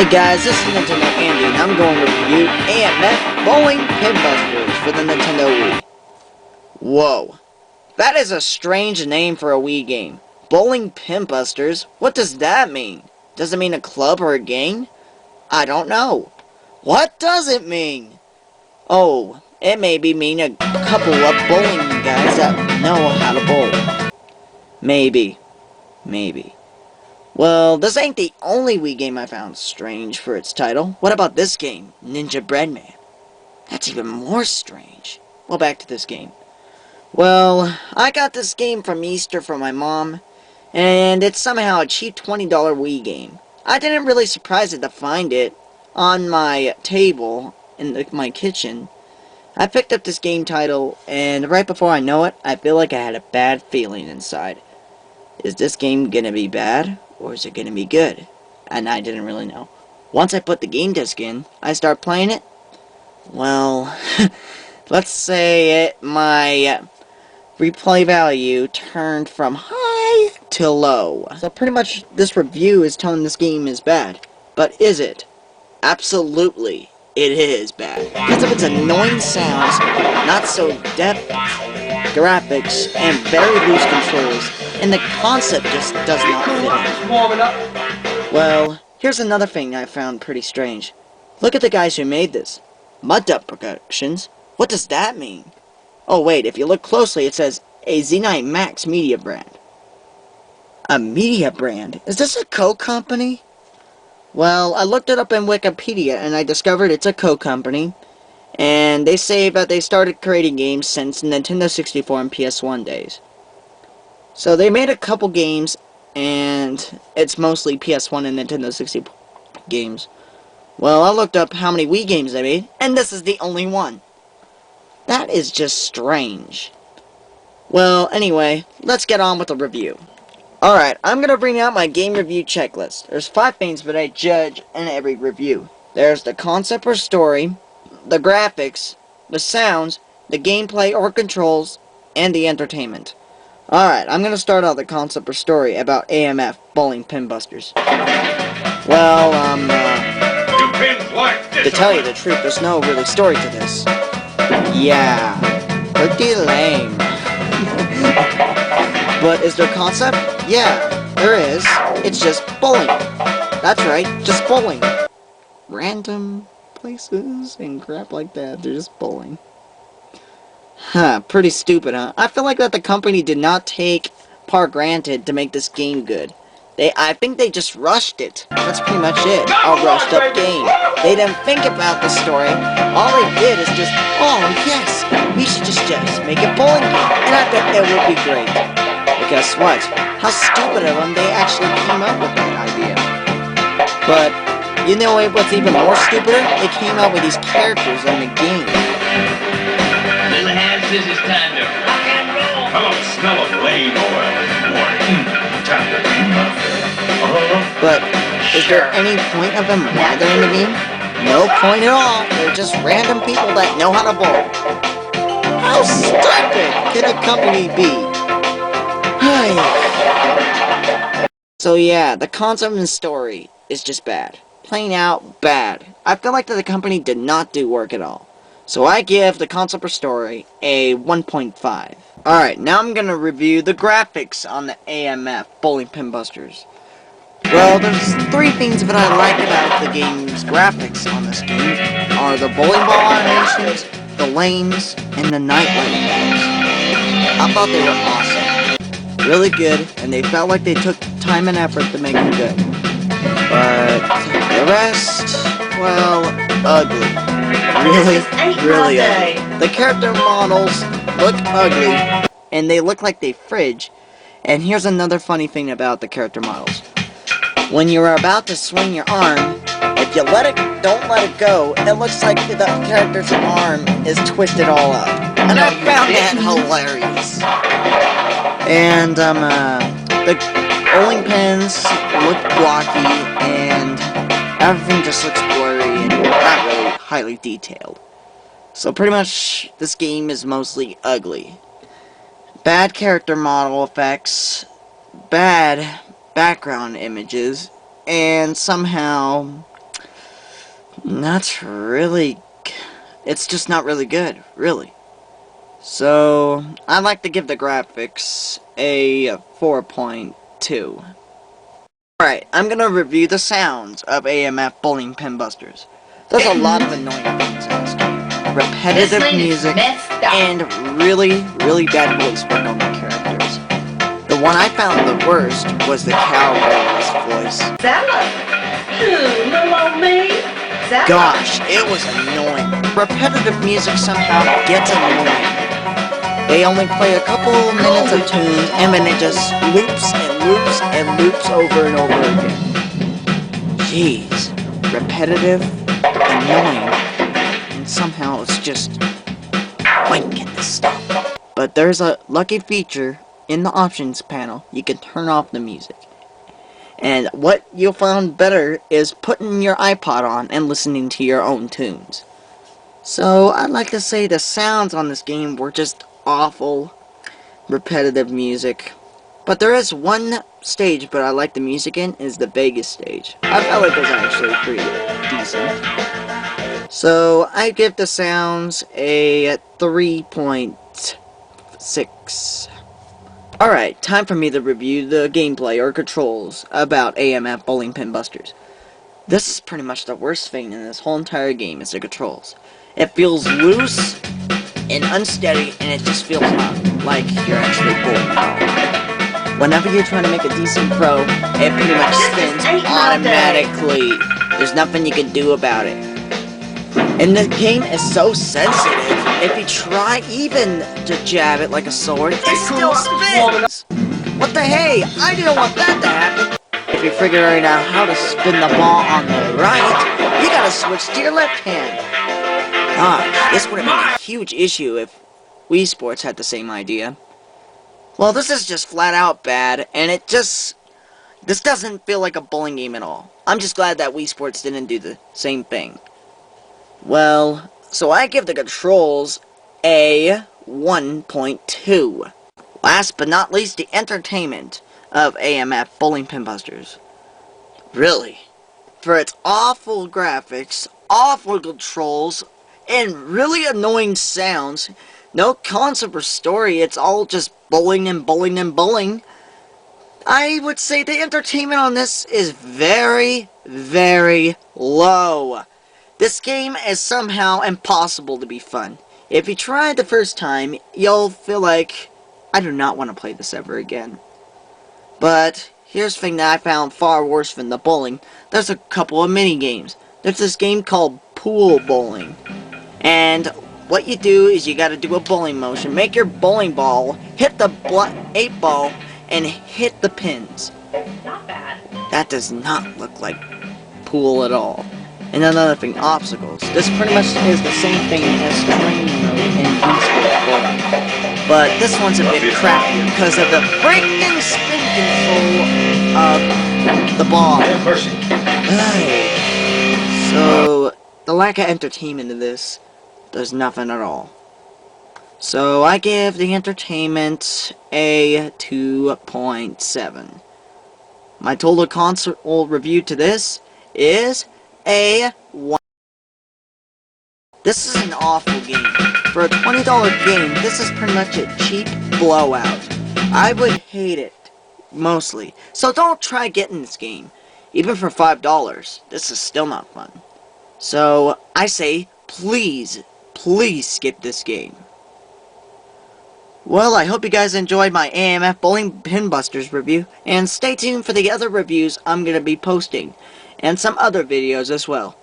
Hey guys, this is Nintendo Andy, and I'm going to review AMF Bowling PINBUSTERS for the Nintendo Wii. Whoa, that is a strange name for a Wii game. Bowling PINBUSTERs? What does that mean? Does it mean a club or a gang? I don't know. What does it mean? Oh, it maybe mean a couple of bowling guys that know how to bowl. Maybe. Well, this ain't the only Wii game I found strange for its title. What about this game, Ninja Breadman? That's even more strange. Well, back to this game. Well, I got this game from Easter from my mom, and it's somehow a cheap $20 Wii game. I didn't really surprise it to find it on my table in my kitchen. I picked up this game title, and right before I know it, I feel like I had a bad feeling inside. Is this game gonna be bad, or is it gonna be good? And I didn't really know. Once I put the game disc in, I start playing it. Well, let's say my replay value turned from high to low. So pretty much this review is telling this game is bad. But is it? Absolutely, it is bad. Because of its annoying sounds, not so depth graphics, and very loose controls, and the concept just does not fit in. Well, here's another thing I found pretty strange. Look at the guys who made this. Mud Duck Productions? What does that mean? Oh wait, if you look closely it says a Z9 Max media brand. A media brand? Is this a Coke company? Well, I looked it up in Wikipedia and I discovered it's a Coke company. And they say that they started creating games since Nintendo 64 and PS1 days. So they made a couple games, and it's mostly PS1 and Nintendo 64 games. Well, I looked up how many Wii games they made, and this is the only one. That is just strange. Well, anyway, let's get on with the review. Alright, I'm going to bring out my game review checklist. There's 5 things that I judge in every review. There's the concept or story, the graphics, the sounds, the gameplay or controls, and the entertainment. Alright, I'm going to start out the concept or story about AMF Bowling PINBUSTERS. Well, to tell you the truth, there's no really story to this. Yeah, pretty lame. But is there concept? Yeah, there is. It's just bowling. That's right, just bowling. Random places and crap like that. They're just bowling. Huh, pretty stupid, huh? I feel like that the company did not take par granted to make this game good. I think they just rushed it. That's pretty much it. A rushed up game. They didn't think about the story. All they did is just, oh yes, we should just make a bowling game. And I bet it would be great. But guess what? How stupid of them, they actually came up with that idea. But you know what's even more stupider? They came out with these characters in the game. Little hands, this is time to rock and roll. Come on, smell of blade oil this morning. Time to be But is there any point of them why they're in the game? No point at all. They're just random people that know how to bowl. How stupid can a company be? So yeah, the concept and story is just bad. Plain out bad. I feel like that the company did not do work at all. So I give the concept or story a 1.5. Alright, now I'm gonna review the graphics on the AMF Bowling PINBUSTERS. Well, there's 3 things that I like about the game's graphics on this game. Are the bowling ball animations, the lanes, and the night lighting balls. I thought they were awesome. Really good, and they felt like they took time and effort to make them good. But the rest, well, ugly. Really ugly. The character models look ugly, and they look like they fridge. And here's another funny thing about the character models. When you're about to swing your arm, if you don't let it go, it looks like the character's arm is twisted all up. And I found that hilarious. And, the bowling pins look blocky, and everything just looks blurry and not really highly detailed. So pretty much, this game is mostly ugly. Bad character model effects, bad background images, and somehow That's really... It's just not really good, really. So, I'd like to give the graphics a 4.2. Alright, I'm gonna review the sounds of AMF Bowling Pin Busters. There's a lot of annoying things in this game. Repetitive music, and really, really bad voice work on the characters. The one I found the worst was the cowboy's voice. Gosh, it was annoying. Repetitive music somehow gets annoying. They only play a couple minutes of tunes, and then it just loops and loops and loops over and over again. Jeez. Repetitive, annoying, and somehow it's just... when can this stop? But there's a lucky feature in the options panel. You can turn off the music. And what you'll find better is putting your iPod on and listening to your own tunes. So, I'd like to say the sounds on this game were just awful, repetitive music. But there is one stage but I like the music in, is the Vegas stage. I felt like it was actually pretty decent. So, I give the sounds a 3.6. Alright, time for me to review the gameplay or controls about AMF Bowling Pin Busters. This is pretty much the worst thing in this whole entire game is the controls. It feels loose and unsteady, and it just feels like you're actually bowling. Whenever you're trying to make a decent throw, it pretty much spins automatically. There's nothing you can do about it. And the game is so sensitive, if you try even to jab it like a sword, it still spins! What the hey? I didn't want that to happen! If you're figuring out how to spin the ball on the right, you gotta switch to your left hand. This would have been a huge issue if Wii Sports had the same idea. Well, this is just flat out bad, and this doesn't feel like a bowling game at all. I'm just glad that Wii Sports didn't do the same thing. Well, so I give the controls a 1.2. Last but not least, the entertainment of AMF Bowling Pin Busters. Really, for its awful graphics, awful controls, and really annoying sounds, no concept or story, it's all just bowling and bowling and bowling. I would say the entertainment on this is very, very low. This game is somehow impossible to be fun. If you try it the first time, you'll feel like, I do not want to play this ever again. But here's the thing that I found far worse than the bowling. There's a couple of mini games. There's this game called Pool Bowling. And what you do is you gotta do a bowling motion. Make your bowling ball hit the 8 ball and hit the pins. Not bad. That does not look like pool at all. And another thing, obstacles. This pretty much is the same thing as training mode in Wii Sports Bowling. But this one's a bit crappier because of the freaking spin control of the ball. So, the lack of entertainment in this, there's nothing at all. So, I give the entertainment a 2.7. My total console review to this is a 1. This is an awful game. For a $20 game, this is pretty much a cheap blowout. I would hate it, mostly. So don't try getting this game. Even for $5, this is still not fun. So, I say, please, please skip this game. Well, I hope you guys enjoyed my AMF Bowling Pin Busters review, and stay tuned for the other reviews I'm going to be posting, and some other videos as well.